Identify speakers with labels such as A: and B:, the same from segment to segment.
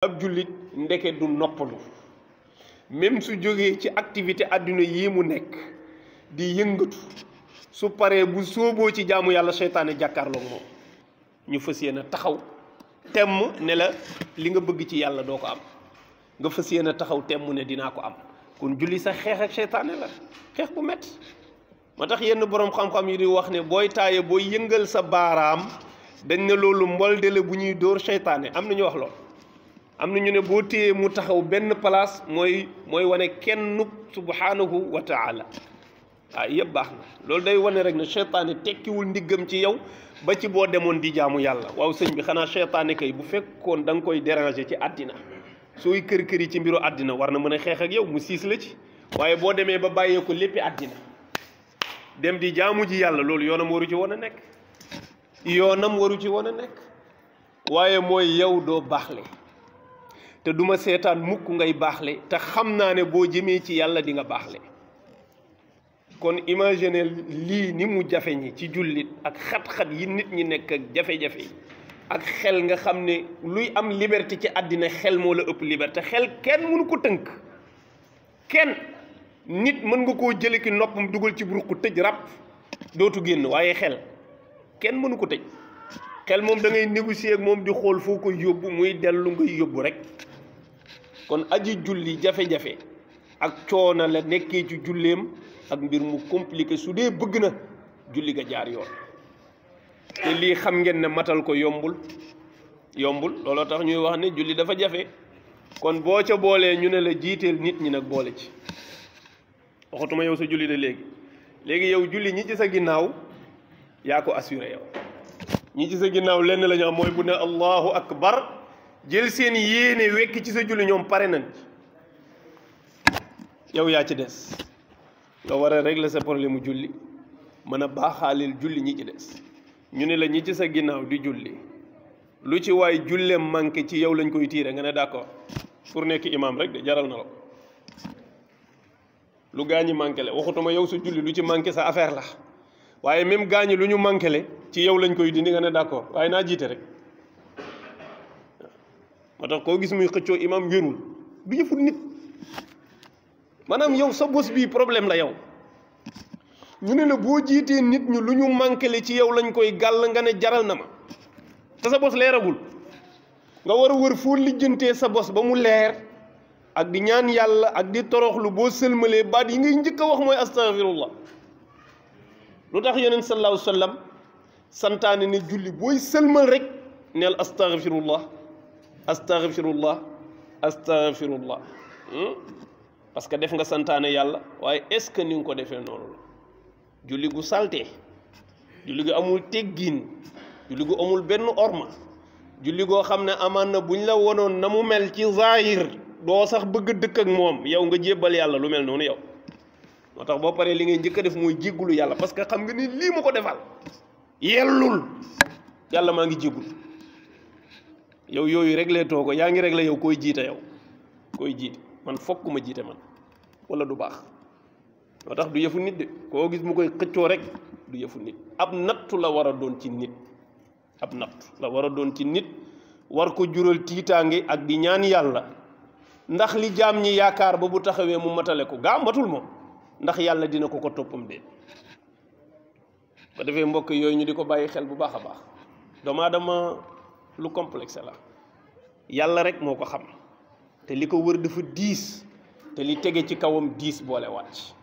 A: ab jullit ndeke du noppalu même su jógee ci activité àdduna yi mu nekk di yëngatu su paree bu sóoboo ci jaamu yàlla seytaane jàkkaarloog moom ñu fas yéene taxaw temm ne la li nga bëgg ci yàlla doo ko am nga fas yéene taxaw temm ne dinaa ko am kon julli sax xeex ak seytaane la xeex bu métti moo tax yenn boroom xam-xam yi di wax ne booy taaye booy yëngal sa baaraam dañ ne loolu mboldele bu ñuy dóor seytaane am na ñu wax lool am na ñu ne boo téyee mu taxaw benn place mooy wane kenn subhanahu wa taala yëpp baax na loolu day wane rek ne seytaane tekkiwul ndiggam ci yow ba ci boo demoon di jaamu yàlla waaw sëñ bi xanaa seytaane kay bu fekkoon da nga koy déranger ci àddina sooy kër yi ci mbiru àddina war na mën a xeex ak yow mu siis la ci waaye boo demee ba bàyyee ko léppi àddina dem di jaamu ji yàlla loolu yoonam waru ci woon a nekk waaye mooy yow doo baaxle te duma seetaan mukk ngay baaxle te xam naa ne boo jëmee ci yàlla di nga baaxle kon imaginer lii ni mu jafe ñi ci jullit ak xat-xat yi nit ñi nekk ak jafe-jafe ak xel nga xam ne luy am liberté ci àddina xel moo la ëpp liberté xel kenn mënu ko tënk kenn nit mën nga koo jële ki noppam dugal ci buruq tëj ràpp dootu génn waaye xel kenn mënu ko tëj xel moom da ngay négocier ak moom di xool foo koy yóbbu muy dellu ngay yóbbu rek kon aji julli jafe-jafe ak coono la nekkee ci julleem ak mbir mu compliqué su dee bëgg na julli ga jaar yoon te lii xam ngeen ne matal ko yombul looloo tax ñuy wax ne julli dafa jafe kon boo ca boolee ñu ne la jiiteel nit ñi nag boole ci waxatuma yow sa julli de léegi yow julli ñi ci sa ginnaaw yaa ko assuré yow ñi ci sa ginnaaw lenn la ñu am mooy bu ne allahu akbar jël seen yéene wekk ci sa julli ñoom pare nañ yow yaa ci des nga war a régler sa problème mu julli mën a baaxaalil julli ñi ci des ñu ne la ñi ci sa ginnaaw di julli lu ci waay julleem manqué ci yow lañ koy tiire nga ne d'accord pour nekk imam rek de jaral na la lu gaañi manqué le waxutuma yow sa julli lu ci manqué sa affaire la waaye même gaañi lu ñu manqué le ci yow lañ koy dindi nga ne d'accord waaye naa jiite rek moo tax koo gis muy xëccoo imam wérul du yëfut nit maanaam yow sa bos bii problème la yow ñu ne la boo jiitee nit ñu lu ñu manqué le ci yow lañ koy gàll nga ne jaral na ma te sa bos leeragul nga war a wër foo lijjantee sa bos ba mu leer ak di ñaan yàlla ak di toroxlu boo sëlmalee baat yi ngay njëkk a wax mooy astaghfirullah lu tax yonent sallallahu alayhi wa sallam santaane ne julli booy sëlmal rek neel astaghfirullah parce que def nga santaane yàlla waaye est-ce que ni nga ko defee noonu la julli gu salte julli gu amul teggiin julli gu amul benn orma julli goo xam ne amaan na buñ la wonoon na mu mel ci zahir doo sax bëgg dëkk ak moom yow nga jébbal yàlla lu mel noonu yow moo tax boo paree li ngay njëkk a def mooy jéggulu yàlla parce que xam nga ni lii ma ko defal yellul yàlla maa ngi jéggul yow yooyu réglé too ko yaa ngi réglé yow koy jiite man fokk ma jiite man wala du baax moo tax du yëfu nit de koo gis mu koy xëccoo rek du yëfu nit ab nattu la war a doon ci nit war ko jural tiitaange ak di ñaan yàlla ndax li jaam ñi yaakaar ba bu taxawee mu matale ko gaa matul moom ndax yàlla dina ko toppam de ba defee mbokk yooyu ñu di ko bàyyi xel bu baax a baax doomu aadama lu complexe la yàlla rek moo ko xam te li ko wër dafa diis te li tege ci kawam diis boole wàcc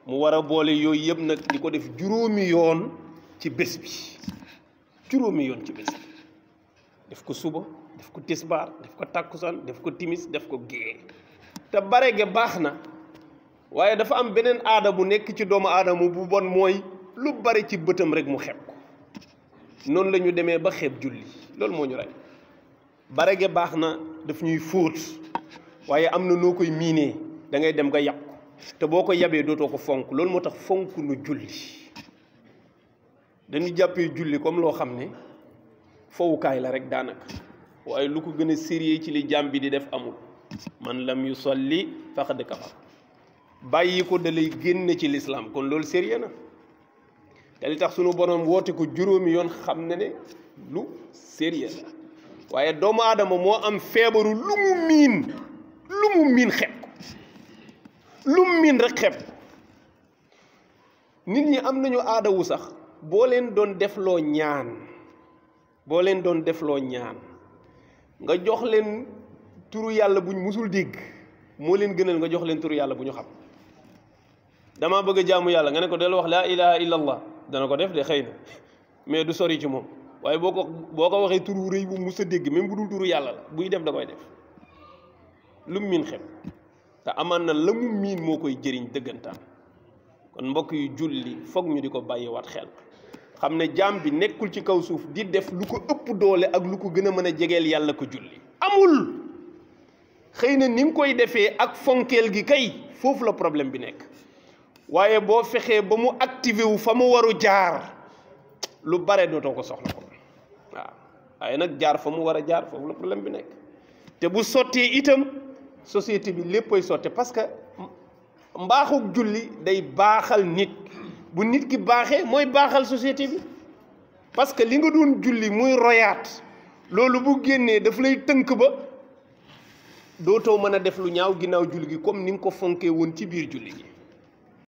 A: mu war a boole yooyu yëpp nag di ko def juróomi yoon ci bés bi def ko suba def ko tisbaar def ko takkusaan def ko timis def ko gée te bare ge baax na waaye dafa am beneen aada bu nekk ci doomu aadama bu bon mooy lu bare ci bëtam rek mu xeeb ko noonu la ñu demee ba xeeb julli loolu moo ñu rey bare ge baax na daf ñuy fóot waaye am na noo koy miinee da ngay dem nga yàq ko te boo ko yabee dootoo ko fonk loolu moo tax fonk nu julli dañu jàppee julli comme loo xam ne fowukaay la rek daanaka waaye lu ko gën a sérieux ci li jaam bi di def amul man lam yusalli faqad kafar bàyyi ko da lay génn ci lislaam kon loolu sérieux na te li tax sunu borom woote ko juróomi yoon xam ne lu sérieux la waaye doomu aadama moo am feebaru lu mu miin xeeb ko lu mu miin rek xeeb ko nit ñi am nañu aadawu sax boo leen doon defloo ñaan nga jox leen turu yàlla buñ musul dégg moo leen gënal nga jox leen turu yàlla bu ñu xam. dama bëgg a jaamu yàlla nga ne ko del wax laa ilaha illa allah dana ko def de xëy na mais du sori ci moom waaye boo ko waxee turu rëy bu mus a dégg même bu dul turu yàlla la buy def da koy def lu mu miin xeb te amaan na la mu miin moo koy jëriñ dëggantaan. kon mbokk yu julli foog ñu di ko bàyyiwaat xel xam ne jaam bi nekkul ci kaw suuf di def lu ko ëpp doole ak lu ko gën a mën a jegeel yàlla ko julli amul. xëy na ni nga koy defee ak fonkeel gi kay foofu la problème bi nekk waaye boo fexee ba mu activé wu fa mu waru jaar lu bare dootoo ko soxla ko waaw waaye nag jaar fa mu war a jaar foofu la problème bi nekk te bu sottee itam société bi léppay sotte parce que mbaaxuk julli day baaxal nit bu nit ki baaxee mooy baaxal société bi parce que li nga doon julli muy royaat loolu bu génnee daf lay tënk ba dootoo mën a def lu ñaaw ginnaaw julli gi comme ni nga ko fonkee woon ci biir julli gi